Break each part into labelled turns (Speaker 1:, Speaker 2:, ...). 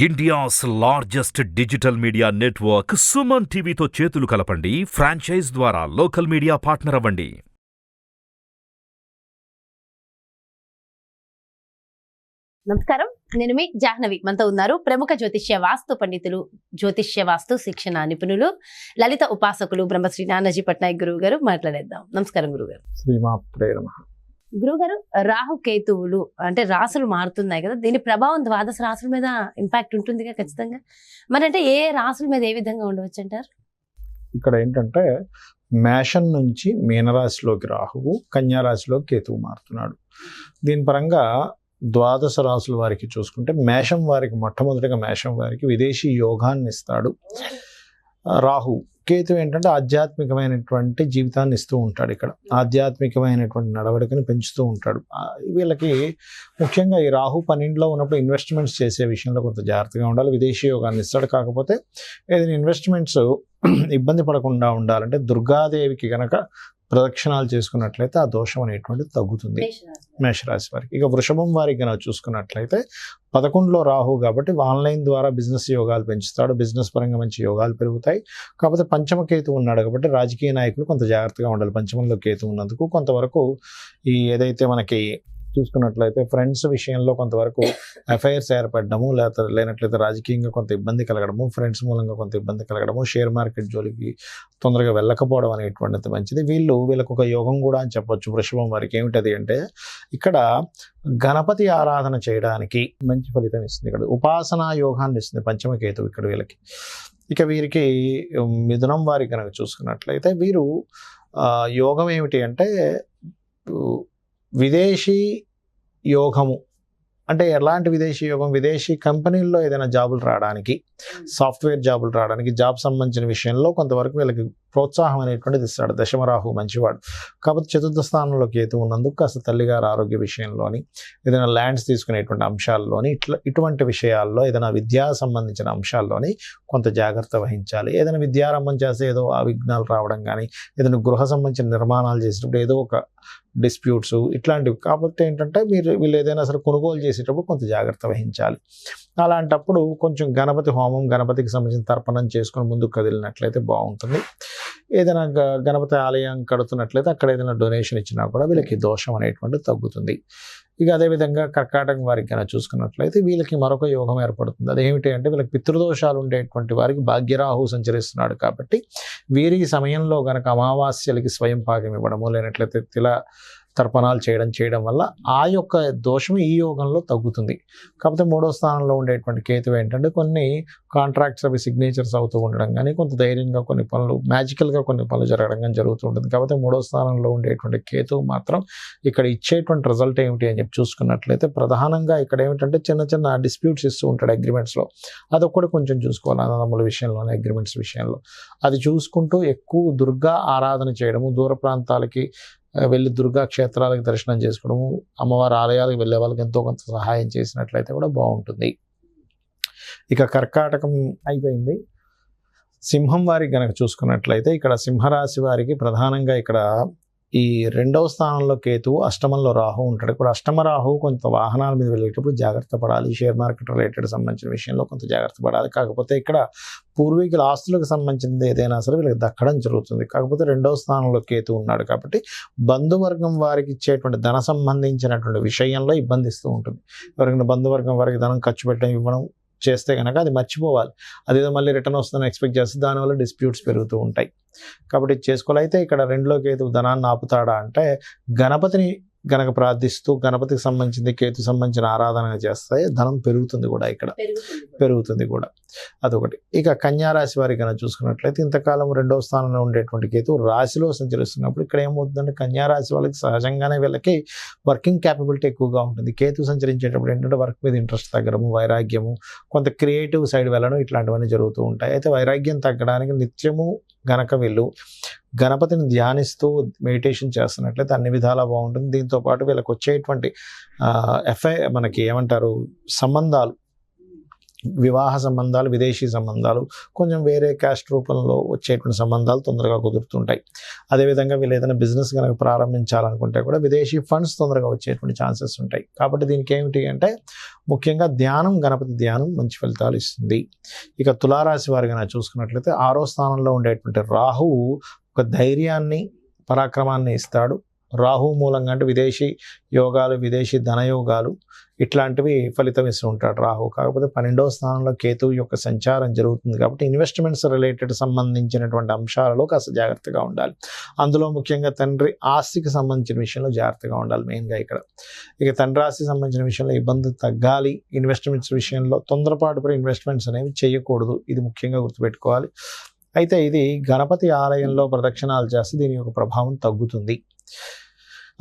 Speaker 1: India's largest digital media network Suman టీవీతో చేతులు కలపండి. ఫ్రాంచైజ్ ద్వారా లోకల్ మీడియా పార్ట్నర్ అవ్వండి.
Speaker 2: నమస్కారం, నేను మీ జాహ్నవి. మనతో ఉన్నారు ప్రముఖ జ్యోతిష్య వాస్తు పండితులు, జ్యోతిష్య వాస్తు శిక్షణ నిపుణులు, లలిత ఉపాసకులు బ్రహ్మశ్రీ నానాజీ పట్నాయక్ గురువు గారు. మాట్లాడేద్దాం. నమస్కారం గురుగారు.
Speaker 3: శ్రీమాత్రే నమః.
Speaker 2: గురుగారు, రాహు కేతువులు అంటే రాసులు మారుతున్నాయి కదా, దీని ప్రభావం ద్వాదశ రాసుల మీద ఇంపాక్ట్ ఉంటుందిగా ఖచ్చితంగా. మరి అంటే ఏ రాసుల మీద ఏ విధంగా ఉండవచ్చు అంటారు?
Speaker 3: ఇక్కడ ఏంటంటే మేషం నుంచి మీనరాశిలోకి రాహువు, కన్యారాశిలోకి కేతువు మారుతున్నాడు. దీని పరంగా ద్వాదశ రాసుల వారికి చూసుకుంటే మేషం వారికి మొట్టమొదటిగా మేషం వారికి విదేశీ యోగాన్ని ఇస్తాడు రాహు. కేతు ఏంటంటే ఆధ్యాత్మికమైనటువంటి జీవితాన్ని ఇస్తూ ఉంటాడు. ఇక్కడ ఆధ్యాత్మికమైనటువంటి నడవడికని పెంచుతూ ఉంటాడు. వీళ్ళకి ముఖ్యంగా ఈ రాహు 12లో ఉన్నప్పుడు ఇన్వెస్ట్మెంట్స్ చేసే విషయంలో కొంత జాగ్రత్తగా ఉండాలి. విదేశీ యోగాన్ని ఇస్తాడు. కాకపోతే ఏదైనా ఇన్వెస్ట్మెంట్స్ ఇబ్బంది పడకుండా ఉండాలంటే దుర్గాదేవికి కనుక ప్రదక్షిణాలు చేసుకున్నట్లయితే ఆ దోషం అనేటువంటిది తగ్గుతుంది మేషరాశి వారికి. ఇక వృషభం వారికి కనుక చూసుకున్నట్లయితే 11లో రాహు కాబట్టి ఆన్లైన్ ద్వారా బిజినెస్ యోగాలు పెంచుతాడు. బిజినెస్ పరంగా మంచి యోగాలు పెరుగుతాయి. కాకపోతే పంచమ కేతు ఉన్నాడు కాబట్టి రాజకీయ నాయకులు కొంత జాగ్రత్తగా ఉండాలి. పంచమంలో కేతు ఉన్నందుకు కొంతవరకు ఈ ఏదైతే మనకి చూసుకున్నట్లయితే ఫ్రెండ్స్ విషయంలో కొంతవరకు అఫైర్స్ ఏర్పడము, లేనట్లయితే రాజకీయంగా కొంత ఇబ్బంది కలగడము, ఫ్రెండ్స్ మూలంగా కొంత ఇబ్బంది కలగడము, షేర్ మార్కెట్ జోలికి తొందరగా వెళ్ళకపోవడం అనేటువంటిది మంచిది. వీళ్ళకు ఒక యోగం కూడా అని చెప్పొచ్చు. వృషభం వారికి ఏమిటది అంటే ఇక్కడ గణపతి ఆరాధన చేయడానికి మంచి ఫలితం ఇస్తుంది. ఇక్కడ ఉపాసనా యోగాన్ని ఇస్తుంది పంచమకేతు ఇక్కడ వీళ్ళకి. ఇక వీరికి మిథునం వారికి కనుక చూసుకున్నట్లయితే వీరు యోగం ఏమిటి అంటే విదేశీ యోగము. అంటే ఎలాంటి విదేశీ యోగం? విదేశీ కంపెనీల్లో ఏదైనా జాబులు రావడానికి, సాఫ్ట్వేర్ జాబులు రావడానికి, జాబ్ సంబంధించిన విషయంలో కొంతవరకు వీళ్ళకి ప్రోత్సాహం అనేటువంటిది ఇస్తాడు. దశమరాహు మంచివాడు కాబట్టి చతుర్థ స్థానంలో కేతు ఉన్నందుకు కాస్త తల్లిగారి ఆరోగ్య విషయంలోని, ఏదైనా ల్యాండ్స్ తీసుకునేటువంటి అంశాల్లోని, ఇటువంటి విషయాల్లో, ఏదైనా విద్యా సంబంధించిన అంశాల్లోని కొంత జాగ్రత్త వహించాలి. ఏదైనా విద్యారంభం చేస్తే ఏదో విఘ్నాలు రావడం కానీ, ఏదైనా గృహ సంబంధించిన నిర్మాణాలు చేసేటప్పుడు ఏదో ఒక డిస్ప్యూట్స్ ఇట్లాంటివి. కాకపోతే ఏంటంటే వీళ్ళు ఏదైనా సరే కొనుగోలు చేసేటప్పుడు కొంత జాగ్రత్త వహించాలి. అలాంటప్పుడు కొంచెం గణపతి హోమం, గణపతికి సంబంధించిన తర్పణం చేసుకొని ముందుకు కదిలినట్లయితే బాగుంటుంది. ఏదైనా గణపతి ఆలయం కడుతున్నట్లయితే అక్కడ ఏదైనా డొనేషన్ ఇచ్చినా కూడా వీళ్ళకి దోషం అనేటువంటిది తగ్గుతుంది. ఇక అదేవిధంగా కర్కాటకం వారికి కనుక చూసుకున్నట్లయితే వీళ్ళకి మరొక యోగం ఏర్పడుతుంది. అదేమిటి అంటే వీళ్ళకి పితృదోషాలు ఉండేటువంటి వారికి భాగ్యరాహు సంచరిస్తున్నాడు కాబట్టి వీరి సమయంలో కనుక అమావాస్యలకి స్వయం పాకం ఇవ్వడము, లేనట్లయితే తిల తర్పణాలు చేయడం వల్ల ఆ యొక్క దోషం ఈ యోగంలో తగ్గుతుంది. కాకపోతే 3వ స్థానంలో ఉండేటువంటి కేతు ఏంటంటే కొన్ని కాంట్రాక్ట్స్ అవి సిగ్నేచర్స్ అవుతూ ఉండడం కానీ, కొంత ధైర్యంగా కొన్ని పనులు, మ్యాజికల్గా కొన్ని పనులు జరగడం కానీ జరుగుతూ ఉంటుంది. కాకపోతే 3వ స్థానంలో ఉండేటువంటి కేతు మాత్రం ఇక్కడ ఇచ్చేటువంటి రిజల్ట్ ఏమిటి అని చెప్పి చూసుకున్నట్లయితే ప్రధానంగా ఇక్కడ ఏమిటంటే చిన్న చిన్న డిస్ప్యూట్స్ ఇస్తూ ఉంటాడు అగ్రిమెంట్స్లో. అదొక్కటి కొంచెం చూసుకోవాలి అన్నదమ్ముల విషయంలోనే, అగ్రిమెంట్స్ విషయంలో. అది చూసుకుంటూ ఎక్కువ దుర్గా ఆరాధన చేయడము, దూర ప్రాంతాలకి వెళ్ళి దుర్గా క్షేత్రాలకు దర్శనం చేసుకోవడము, అమ్మవారి ఆలయాలకు వెళ్ళే వాళ్ళకి ఎంతో కొంత సహాయం చేసినట్లయితే కూడా బాగుంటుంది. ఇక కర్కాటకం అయిపోయింది. సింహం వారికి కనుక చూసుకున్నట్లయితే ఇక్కడ సింహరాశి వారికి ప్రధానంగా ఇక్కడ ఈ 2వ స్థానంలో కేతువు, అష్టమంలో రాహు ఉంటాడు. ఇప్పుడు అష్టమ రాహు కొంత వాహనాల మీద వెళ్ళేటప్పుడు జాగ్రత్త పడాలి. షేర్ మార్కెట్ రిలేటెడ్ సంబంధించిన విషయంలో కొంత జాగ్రత్త పడాలి. కాకపోతే ఇక్కడ పూర్వీకుల ఆస్తులకు సంబంధించింది ఏదైనా సరే వీళ్ళకి దక్కడం జరుగుతుంది. కాకపోతే 2వ స్థానంలో కేతు ఉన్నాడు కాబట్టి బంధువర్గం వారికి ఇచ్చేటువంటి ధన సంబంధించినటువంటి విషయంలో ఇబ్బంది ఇస్తూ ఉంటుంది. ఎవరికైనా బంధువర్గం వారికి ధనం ఖర్చు పెట్టడం, ఇవ్వడం చేస్తే కనుక అది మర్చిపోవాలి. అదేదో మళ్ళీ రిటర్న్ వస్తుందని ఎక్స్పెక్ట్ చేస్తే దానివల్ల డిస్ప్యూట్స్ పెరుగుతూ ఉంటాయి. కాబట్టి చేసుకోవాలైతే ఇక్కడ 2లో కేతు ధనాన్ని ఆపుతాడా అంటే గణపతిని గనక ప్రార్థిస్తూ గణపతికి సంబంధించింది, కేతు సంబంధించిన ఆరాధన చేస్తే ధనం పెరుగుతుంది కూడా, ఇక్కడ పెరుగుతుంది కూడా. అదొకటి. ఇక కన్యారాశి వారికి కనుక చూసుకున్నట్లయితే ఇంతకాలం 2వ స్థానంలో ఉండేటువంటి కేతు రాశిలో సంచరిస్తున్నప్పుడు ఇక్కడ ఏమవుతుందంటే కన్యారాశి వాళ్ళకి సహజంగానే వీళ్ళకి వర్కింగ్ క్యాపబిలిటీ ఎక్కువగా ఉంటుంది. కేతు సంచరించేటప్పుడు ఏంటంటే వర్క్ మీద ఇంట్రెస్ట్ తగ్గడము, వైరాగ్యము, కొంత క్రియేటివ్ సైడ్ వెళ్ళడం ఇట్లాంటివన్నీ జరుగుతూ ఉంటాయి. అయితే వైరాగ్యం తగ్గడానికి నిత్యము గనక వీళ్ళు గణపతిని ధ్యానిస్తూ మెడిటేషన్ చేస్తున్నట్లయితే అన్ని విధాలా బాగుంటుంది. దీంతో పాటు వీళ్ళకి వచ్చేటువంటి మనకి ఏమంటారు సంబంధాలు వివాహ సంబంధాలు, విదేశీ సంబంధాలు, కొంచెం వేరే క్యాస్ట్ రూపంలో వచ్చేటువంటి సంబంధాలు తొందరగా కుదురుతుంటాయి. అదేవిధంగా వీళ్ళు ఏదైనా బిజినెస్ కనుక ప్రారంభించాలనుకుంటే కూడా విదేశీ ఫండ్స్ తొందరగా వచ్చేటువంటి ఛాన్సెస్ ఉంటాయి. కాబట్టి దీనికి ఏమిటి అంటే ముఖ్యంగా ధ్యానం, గణపతి ధ్యానం మంచి ఫలితాలు ఇస్తుంది. ఇక తులారాశి వారిగా చూసుకున్నట్లయితే 6వ స్థానంలో ఉండేటువంటి రాహువు ఒక ధైర్యాన్ని, పరాక్రమాన్ని ఇస్తాడు. రాహు మూలంగా అంటే విదేశీ యోగాలు, విదేశీ ధనయోగాలు ఇట్లాంటివి ఫలితం ఇస్తూ ఉంటాడు రాహు. కాకపోతే 12వ స్థానంలో కేతువు యొక్క సంచారం జరుగుతుంది కాబట్టి ఇన్వెస్ట్మెంట్స్ రిలేటెడ్ సంబంధించినటువంటి అంశాలలో కాస్త జాగ్రత్తగా ఉండాలి. అందులో ముఖ్యంగా తండ్రి ఆస్తికి సంబంధించిన విషయంలో జాగ్రత్తగా ఉండాలి మెయిన్గా ఇక్కడ. ఇక తండ్రి ఆస్తికి సంబంధించిన విషయంలో ఇబ్బంది తగ్గాలి. ఇన్వెస్ట్మెంట్స్ విషయంలో తొందరపాటు ఇన్వెస్ట్మెంట్స్ అనేవి చేయకూడదు, ఇది ముఖ్యంగా గుర్తుపెట్టుకోవాలి. అయితే ఇది గణపతి ఆలయంలో ప్రదక్షిణాలు చేస్తే దీని యొక్క ప్రభావం తగ్గుతుంది.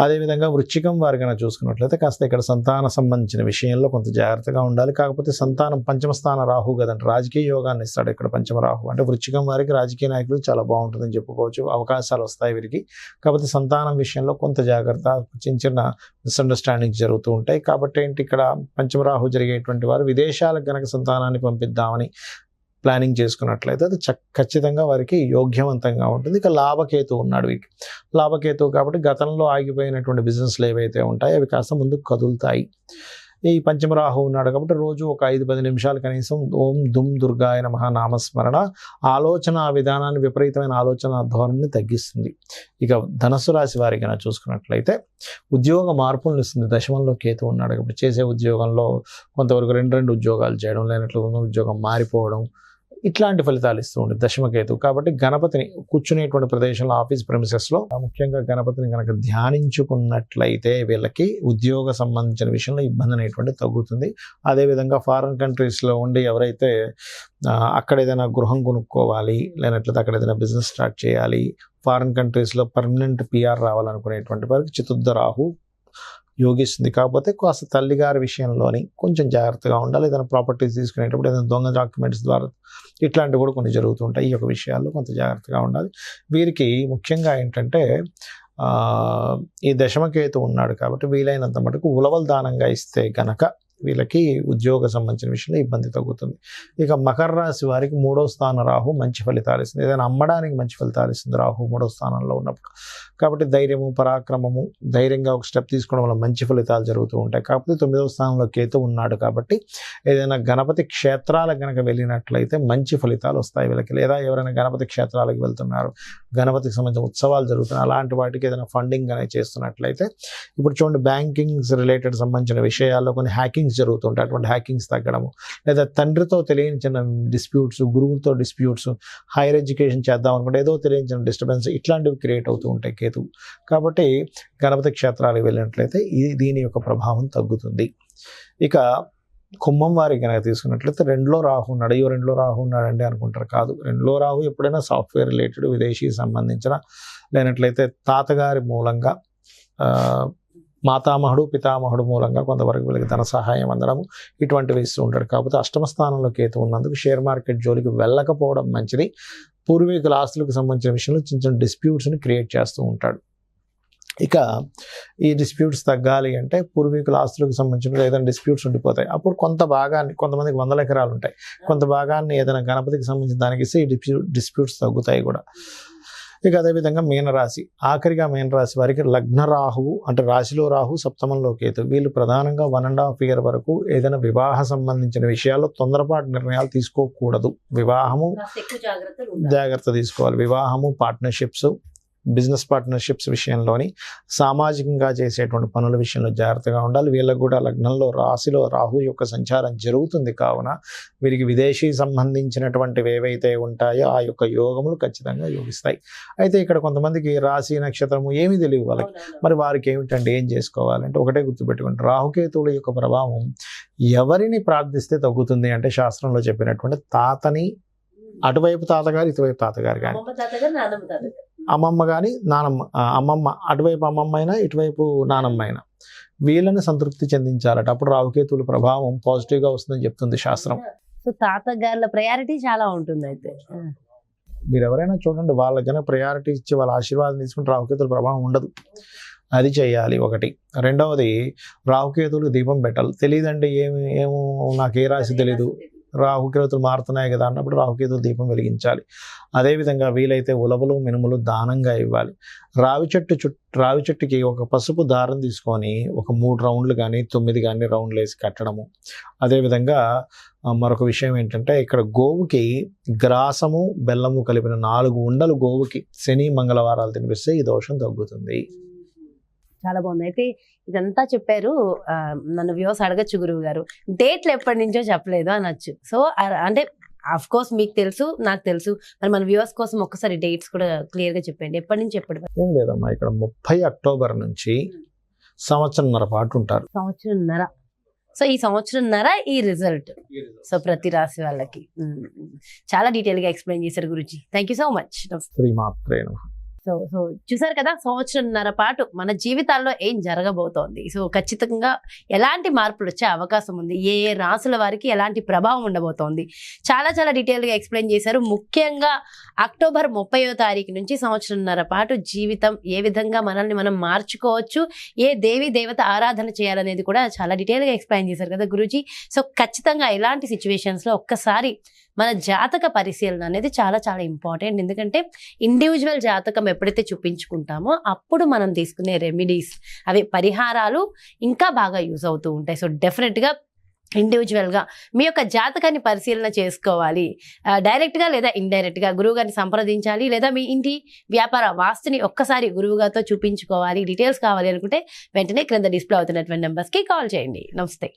Speaker 3: అదేవిధంగా వృశ్చికం వారి కనుక చూసుకున్నట్లయితే కాస్త ఇక్కడ సంతాన సంబంధించిన విషయంలో కొంత జాగ్రత్తగా ఉండాలి. కాకపోతే సంతానం పంచమ స్థాన రాహు కదండి, రాజకీయ యోగాన్ని ఇస్తాడు ఇక్కడ పంచమ రాహు. అంటే వృశ్చికం వారికి రాజకీయ నాయకులు చాలా బాగుంటుందని చెప్పుకోవచ్చు, అవకాశాలు వస్తాయి వీరికి. కాకపోతే సంతానం విషయంలో కొంత జాగ్రత్త, చిన్న మిస్అండర్స్టాండింగ్స్ జరుగుతూ ఉంటాయి. కాబట్టి ఏంటి ఇక్కడ పంచమ రాహు జరిగేటువంటి వారు విదేశాలకు కనుక సంతానాన్ని పంపిద్దామని ప్లానింగ్ చేసుకున్నట్లయితే అది ఖచ్చితంగా వారికి యోగ్యవంతంగా ఉంటుంది. ఇక లాభకేతు ఉన్నాడు వీరికి. లాభకేతు కాబట్టి గతంలో ఆగిపోయినటువంటి బిజినెస్లు ఏవైతే ఉంటాయో అవి కాస్త ముందుకు కదులుతాయి. ఈ పంచమరాహు ఉన్నాడు కాబట్టి రోజు ఒక 5-10 నిమిషాలు కనీసం ఓం దుమ్ దుర్గాయ నమః నామస్మరణ ఆలోచన విధానాన్ని, విపరీతమైన ఆలోచన ధోరణిని తగ్గిస్తుంది. ఇక ధనస్సు రాశి వారికి చూసుకున్నట్లయితే ఉద్యోగ మార్పులను ఇస్తుంది. దశమంలో కేతు ఉన్నాడు కాబట్టి చేసే ఉద్యోగంలో కొంతవరకు 2 ఉద్యోగాలు చేయడం, లేనట్లు ఉద్యోగం మారిపోవడం, ఇట్లాంటి ఫలితాలు ఇస్తూ ఉంటుంది దశమకేతు. కాబట్టి గణపతిని కూర్చునేటువంటి ప్రదేశంలో, ఆఫీస్ ప్రెమిసెస్లో ముఖ్యంగా గణపతిని కనుక ధ్యానించుకున్నట్లయితే వీళ్ళకి ఉద్యోగ సంబంధించిన విషయంలో ఇబ్బంది అనేటువంటి తగ్గుతుంది. అదేవిధంగా ఫారిన్ కంట్రీస్లో ఉండి ఎవరైతే అక్కడ ఏదైనా గృహం కొనుక్కోవాలి, లేనట్లయితే అక్కడ ఏదైనా బిజినెస్ స్టార్ట్ చేయాలి, ఫారిన్ కంట్రీస్లో పర్మనెంట్ పిఆర్ రావాలనుకునేటువంటి వారికి చతుర్థ రాహు యోగిస్తుంది. కాకపోతే కాస్త తల్లిగారి విషయంలోని కొంచెం జాగ్రత్తగా ఉండాలి. ఏదైనా ప్రాపర్టీస్ తీసుకునేటప్పుడు ఏదైనా దొంగ డాక్యుమెంట్స్ ద్వారా ఇట్లాంటివి కూడా కొన్ని జరుగుతుంటాయి. ఈ యొక్క విషయాల్లో కొంత జాగ్రత్తగా ఉండాలి. వీరికి ముఖ్యంగా ఏంటంటే ఈ దశమకేతు ఉన్నాడు కాబట్టి వీలైనంత మటుకు ఉలవలు దానంగా ఇస్తే గనక వీళ్ళకి ఉద్యోగ సంబంధించిన విషయంలో ఇబ్బంది తగ్గుతుంది. ఇక మకర రాశి వారికి 3వ స్థాన రాహు మంచి ఫలితాలు ఇస్తుంది. ఏదైనా అమ్మడానికి మంచి ఫలితాలు ఇస్తుంది రాహు 3వ స్థానంలో ఉన్నప్పుడు. కాబట్టి ధైర్యము, పరాక్రమము, ధైర్యంగా ఒక స్టెప్ తీసుకోవడం వల్ల మంచి ఫలితాలు జరుగుతూ ఉంటాయి. కాకపోతే 9వ స్థానంలో కేతు ఉన్నాడు కాబట్టి ఏదైనా గణపతి క్షేత్రాలకు కనుక వెళ్ళినట్లయితే మంచి ఫలితాలు వస్తాయి వీళ్ళకి. లేదా ఎవరైనా గణపతి క్షేత్రాలకు వెళ్తున్నారు, గణపతికి సంబంధించిన ఉత్సవాలు జరుగుతున్నాయి, అలాంటి వాటికి ఏదైనా ఫండింగ్ అనేది చేస్తున్నట్లయితే, ఇప్పుడు చూడండి బ్యాంకింగ్స్ రిలేటెడ్ సంబంధించిన విషయాల్లో కొన్ని హ్యాకింగ్స్ జరుగుతుంటాయి. అటువంటి హ్యాకింగ్స్ తగ్గడము, లేదా తండ్రితో తెలియని డిస్ప్యూట్స్, గురువులతో డిస్ప్యూట్స్, హైయర్ ఎడ్యుకేషన్ చేద్దాం అనుకుంటే ఏదో తెలియని డిస్టర్బెన్స్, ఇట్లాంటివి క్రియేట్ అవుతూ ఉంటాయి కేతు. కాబట్టి గణపతి క్షేత్రాలకు వెళ్ళినట్లయితే దీని యొక్క ప్రభావం తగ్గుతుంది. ఇక కుంభం వారికి కనుక తీసుకున్నట్లయితే 2లో రాహు ఉన్నాడు. అయ్యో 2లో రాహు ఉన్నాడండి అనుకుంటారు, కాదు. 2లో రాహు ఎప్పుడైనా సాఫ్ట్వేర్ రిలేటెడ్, విదేశీ సంబంధించిన, లేనట్లయితే తాతగారి మూలంగా, మాతామహుడు, పితామహుడు మూలంగా కొంతవరకు వీళ్ళకి ధన సహాయం అందడము ఇటువంటివి ఇస్తూ ఉంటాడు. కాకపోతే 8వ స్థానంలో కేతు ఉన్నందుకు షేర్ మార్కెట్ జోలికి వెళ్ళకపోవడం మంచిది. పూర్వీకుల ఆస్తులకు సంబంధించిన విషయంలో చిన్న డిస్ప్యూట్స్ని క్రియేట్ చేస్తూ ఉంటాడు. ఇక ఈ డిస్ప్యూట్స్ తగ్గాలి అంటే పూర్వీకుల ఆస్తులకు సంబంధించిన ఏదైనా డిస్ప్యూట్స్ ఉండిపోతాయి. అప్పుడు కొంత భాగాన్ని, కొంతమందికి 100 ఎకరాలు ఉంటాయి, కొంత భాగాన్ని ఏదైనా గణపతికి సంబంధించిన దానికి ఇస్తే ఈ డిస్ప్యూట్స్ తగ్గుతాయి కూడా. ఇక అదేవిధంగా మీనరాశి, ఆఖరిగా మీనరాశి వారికి లగ్న రాహువు అంటే రాశిలో రాహు, సప్తమంలో కేతు. వీళ్ళు ప్రధానంగా 1.5 year వరకు ఏదైనా వివాహ సంబంధించిన విషయాల్లో తొందరపాటు నిర్ణయాలు తీసుకోకూడదు. వివాహము జాగ్రత్త తీసుకోవాలి. వివాహము, పార్ట్నర్షిప్స్, బిజినెస్ పార్ట్నర్షిప్స్ విషయంలోని, సామాజికంగా చేసేటువంటి పనుల విషయంలో జాగ్రత్తగా ఉండాలి. వీళ్ళకు కూడా లగ్నంలో, రాశిలో రాహు యొక్క సంచారం జరుగుతుంది కావున వీరికి విదేశీ సంబంధించినటువంటివి ఏవైతే ఉంటాయో ఆ యొక్క యోగములు ఖచ్చితంగా యోగిస్తాయి. అయితే ఇక్కడ కొంతమందికి రాశి, నక్షత్రము ఏమీ తెలియదు వాళ్ళకి. మరి వారికి ఏమిటంటే ఏం చేసుకోవాలంటే ఒకటే గుర్తుపెట్టుకోండి, రాహుకేతువుల యొక్క ప్రభావం ఎవరిని ప్రార్థిస్తే తగ్గుతుంది అంటే శాస్త్రంలో చెప్పినటువంటి తాతని, అటువైపు తాతగారు, ఇటువైపు తాతగారు కానీ, అమ్మమ్మ కానీ, నానమ్మ, అమ్మమ్మ అటువైపు అమ్మమ్మ అయినా, ఇటువైపు నానమ్మ అయినా, వీళ్ళని సంతృప్తి చెందించాలట. అప్పుడు రాహుకేతువుల ప్రభావం పాజిటివ్గా వస్తుందని చెప్తుంది శాస్త్రం.
Speaker 2: సో తాతగారుల ప్రయారిటీ చాలా ఉంటుంది. అయితే
Speaker 3: మీరు ఎవరైనా చూడండి, వాళ్ళకి కనుక ప్రయారిటీ ఇచ్చి వాళ్ళ ఆశీర్వాదం తీసుకుంటే రాహుకేతువుల ప్రభావం ఉండదు. అది చేయాలి ఒకటి. రెండవది, రాహుకేతువులకు దీపం పెట్టాలి. తెలియదండి, ఏమో నాకు ఏ రాశి తెలీదు, రాహుకేతులు మారుతున్నాయి కదా అన్నప్పుడు రాహుకేతులు దీపం వెలిగించాలి. అదేవిధంగా వీలైతే ఉలవలు మినుములు దానంగా ఇవ్వాలి. రావి చెట్టుకి ఒక పసుపు దారం తీసుకొని ఒక 3 రౌండ్లు కానీ 9 కానీ రౌండ్లు వేసి కట్టడము. అదేవిధంగా మరొక విషయం ఏంటంటే ఇక్కడ గోవుకి గ్రాసము బెల్లము కలిపిన 4 ఉండలు గోవుకి శని మంగళవారాలు తినిపిస్తే ఈ దోషం తగ్గుతుంది.
Speaker 2: చాలా బాగుంది. అయితే ఇదంతా చెప్పారు. నన్ను వ్యూవర్స్ అడగచ్చు గురువు గారు, డేట్లు ఎప్పటి నుంచో చెప్పలేదు అనొచ్చు. సో అంటే అఫ్ కోర్స్ మీకు తెలుసు, నాకు తెలుసు, మరి మన వ్యూవర్స్ కోసం ఒక్కసారి డేట్స్ కూడా క్లియర్ గా చెప్పండి. ఎప్పటి నుంచి ఎప్పటి వరకు?
Speaker 3: ఏం లేదమ్మా, ఇక్కడ 30 అక్టోబర్ నుంచి సంవత్సరంన్నర పాటు ఉంటారు.
Speaker 2: సంవత్సరంన్నర. సో ఈ సంవత్సరంన్నర ఈ రిజల్ట్. సో ప్రతి రాశి వాళ్ళకి చాలా డీటెయిల్ గా ఎక్స్ప్లెయిన్ చేశారు Guruji. Thank you so much.
Speaker 3: శ్రీమాత్రే నమః.
Speaker 2: సో చూసారు కదా, సంవత్సరంన్నర పాటు మన జీవితాల్లో ఏం జరగబోతోంది. సో ఖచ్చితంగా ఎలాంటి మార్పులు వచ్చే అవకాశం ఉంది, ఏ ఏ రాసుల వారికి ఎలాంటి ప్రభావం ఉండబోతోంది, చాలా చాలా డీటెయిల్గా ఎక్స్ప్లెయిన్ చేశారు. ముఖ్యంగా అక్టోబర్ 30వ తారీఖు నుంచి సంవత్సరంన్నర పాటు జీవితం ఏ విధంగా మనల్ని మనం మార్చుకోవచ్చు, ఏ దేవి దేవత ఆరాధన చేయాలనేది కూడా చాలా డీటెయిల్గా ఎక్స్ప్లెయిన్ చేశారు కదా గురూజీ. సో ఖచ్చితంగా ఇలాంటి సిచ్యువేషన్స్లో ఒక్కసారి మన జాతక పరిశీలన అనేది చాలా చాలా ఇంపార్టెంట్. ఎందుకంటే ఇండివిజువల్ జాతకం ఎప్పుడైతే చూపించుకుంటామో అప్పుడు మనం తీసుకునే రెమెడీస్, అవి పరిహారాలు ఇంకా బాగా యూజ్ అవుతూ ఉంటాయి. సో డెఫినెట్గా ఇండివిజువల్గా మీ యొక్క జాతకాన్ని పరిశీలన చేసుకోవాలి. డైరెక్ట్గా లేదా ఇండైరెక్ట్గా గురువుగారిని సంప్రదించాలి, లేదా మీ ఇంటి వ్యాపార వాస్తుని ఒక్కసారి గురువుగారితో చూపించుకోవాలి. డీటెయిల్స్ కావాలి అనుకుంటే వెంటనే క్రింద డిస్ప్లే అవుతున్నటువంటి నెంబర్స్కి కాల్ చేయండి. నమస్తే.